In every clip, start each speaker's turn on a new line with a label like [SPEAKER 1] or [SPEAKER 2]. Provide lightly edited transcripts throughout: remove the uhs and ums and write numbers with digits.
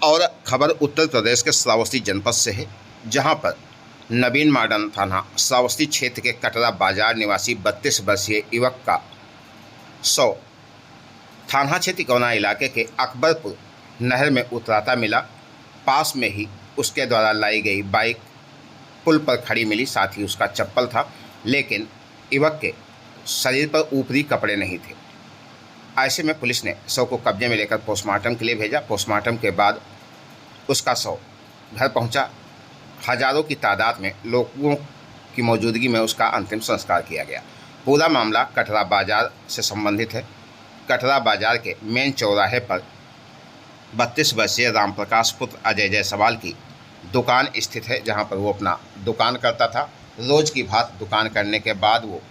[SPEAKER 1] और खबर उत्तर प्रदेश के श्रावस्ती जनपद से है, जहां पर नवीन मॉडर्न थाना श्रावस्ती क्षेत्र के कटरा बाजार निवासी 32 वर्षीय युवक का शव थाना क्षेत्र इकौना इलाके के अकबरपुर नहर में उतराता मिला। पास में ही उसके द्वारा लाई गई बाइक पुल पर खड़ी मिली, साथ ही उसका चप्पल था, लेकिन युवक के शरीर पर ऊपरी कपड़े नहीं थे। ऐसे में पुलिस ने शव को कब्जे में लेकर पोस्टमार्टम के लिए भेजा। पोस्टमार्टम के बाद उसका शव घर पहुंचा। हजारों की तादाद में लोगों की मौजूदगी में उसका अंतिम संस्कार किया गया। पूरा मामला कटरा बाजार से संबंधित है। कटरा बाजार के मेन चौराहे पर 32 वर्षीय रामप्रकाश पुत्र अजय जायसवाल की दुकान स्थित है, जहां पर वो अपना दुकान करता था। रोज की भांति दुकान करने के बाद वो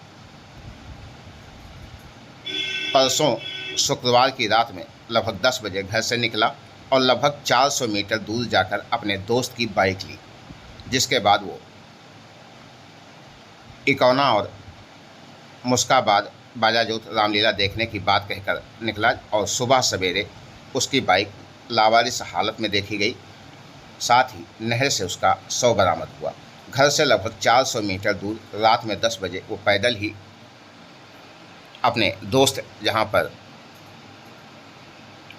[SPEAKER 1] परसों शुक्रवार की रात में लगभग 10 बजे घर से निकला और लगभग 400 मीटर दूर जाकर अपने दोस्त की बाइक ली, जिसके बाद वो इकौना और मुस्काबाद बाजाजोत रामलीला देखने की बात कहकर निकला और सुबह सवेरे उसकी बाइक लावारिस हालत में देखी गई। साथ ही नहर से उसका शव बरामद हुआ। घर से लगभग 400 मीटर दूर रात में 10 बजे वो पैदल ही अपने दोस्त जहां पर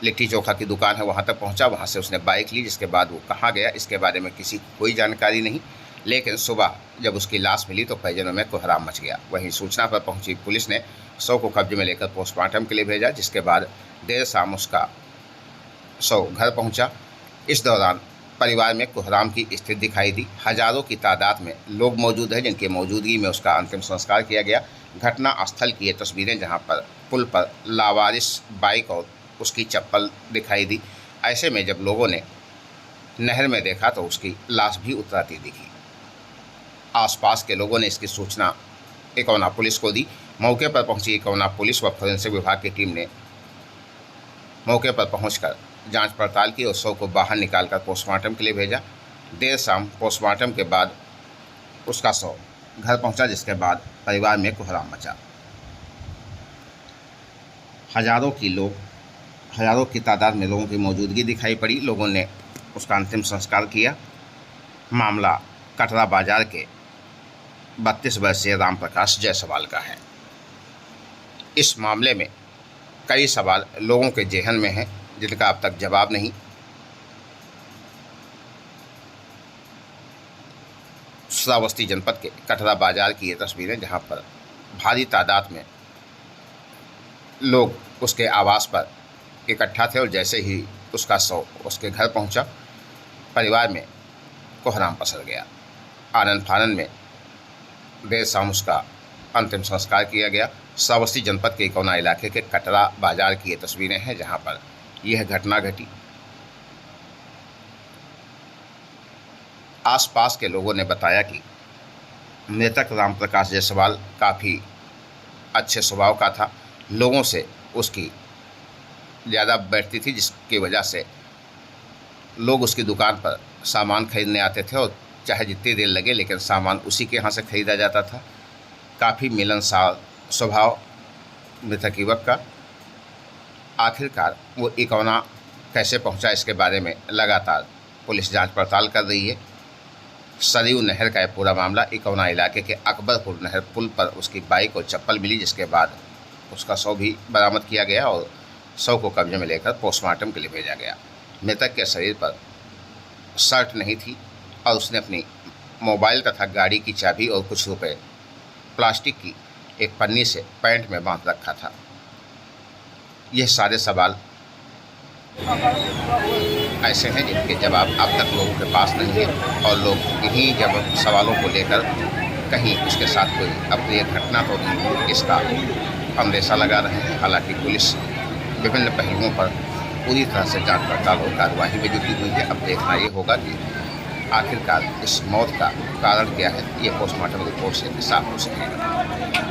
[SPEAKER 1] लिट्टी चोखा की दुकान है वहां तक पहुंचा। वहां से उसने बाइक ली, जिसके बाद वो कहाँ गया इसके बारे में किसी को कोई जानकारी नहीं। लेकिन सुबह जब उसकी लाश मिली तो परिजनों में कोहराम मच गया। वहीं सूचना पर पहुंची पुलिस ने शव को कब्जे में लेकर पोस्टमार्टम के लिए भेजा, जिसके बाद देर शाम उसका शव घर पहुंचा। इस दौरान परिवार में कोहराम की स्थिति दिखाई दी। हजारों की तादाद में लोग मौजूद हैं, जिनकी मौजूदगी में उसका अंतिम संस्कार किया गया। घटना स्थल की ये तस्वीरें, जहां पर पुल पर लावारिस बाइक और उसकी चप्पल दिखाई दी। ऐसे में जब लोगों ने नहर में देखा तो उसकी लाश भी उतराती दिखी। आसपास के लोगों ने इसकी सूचना इकौना पुलिस को दी। मौके पर पहुंची इकौना पुलिस व फोरेंसिक विभाग की टीम ने मौके पर पहुंचकर जांच पड़ताल की और शव को बाहर निकालकर पोस्टमार्टम के लिए भेजा। देर शाम पोस्टमार्टम के बाद उसका शव घर पहुंचा, जिसके बाद परिवार में कोहराम मचा। हजारों की तादाद में लोगों की मौजूदगी दिखाई पड़ी। लोगों ने उसका अंतिम संस्कार किया। मामला कटरा बाजार के 32 वर्षीय रामप्रकाश जायसवाल का है। इस मामले में कई सवाल लोगों के जेहन में हैं, जिनका अब तक जवाब नहीं। श्रावस्ती जनपद के कटरा बाजार की ये तस्वीरें, जहां पर भारी तादाद में लोग उसके आवास पर इकट्ठा थे और जैसे ही उसका शव उसके घर पहुंचा, परिवार में कोहराम पसर गया। आनन फानन में देर शाम उसका अंतिम संस्कार किया गया। श्रावस्ती जनपद के इकौना इलाके के कटरा बाजार की ये तस्वीरें हैं, जहां पर यह घटना घटी। आसपास के लोगों ने बताया कि मृतक रामप्रकाश जायसवाल काफ़ी अच्छे स्वभाव का था। लोगों से उसकी ज़्यादा बैठती थी, जिसकी वजह से लोग उसकी दुकान पर सामान खरीदने आते थे और चाहे जितनी देर लगे, लेकिन सामान उसी के यहाँ से खरीदा जाता था। काफ़ी मिलनसार स्वभाव मृतक युवक का। आखिरकार वो इकौना कैसे पहुंचा, इसके बारे में लगातार पुलिस जांच पड़ताल कर रही है। सरयू नहर का यह पूरा मामला, इकौना इलाके के अकबरपुर नहर पुल पर उसकी बाइक और चप्पल मिली, जिसके बाद उसका शव भी बरामद किया गया और शव को कब्जे में लेकर पोस्टमार्टम के लिए भेजा गया। मृतक के शरीर पर शर्ट नहीं थी और उसने अपनी मोबाइल तथा गाड़ी की चाबी और कुछ रुपए प्लास्टिक की एक पन्नी से पैंट में बांध रखा था। यह सारे सवाल ऐसे हैं जिनके जवाब अब तक लोगों के पास नहीं है और लोग इन्हीं जब सवालों को लेकर कहीं इसके साथ कोई अप्रिय घटना तो नहीं हुई, इसका अंदेशा लगा रहे हैं। हालांकि पुलिस विभिन्न पहलुओं पर पूरी तरह से जांच पड़ताल और कार्यवाही में जुटी हुई है। अब देखना ये होगा कि आखिरकार इस मौत का कारण क्या है, ये पोस्टमार्टम रिपोर्ट से साफ हो सकेगा।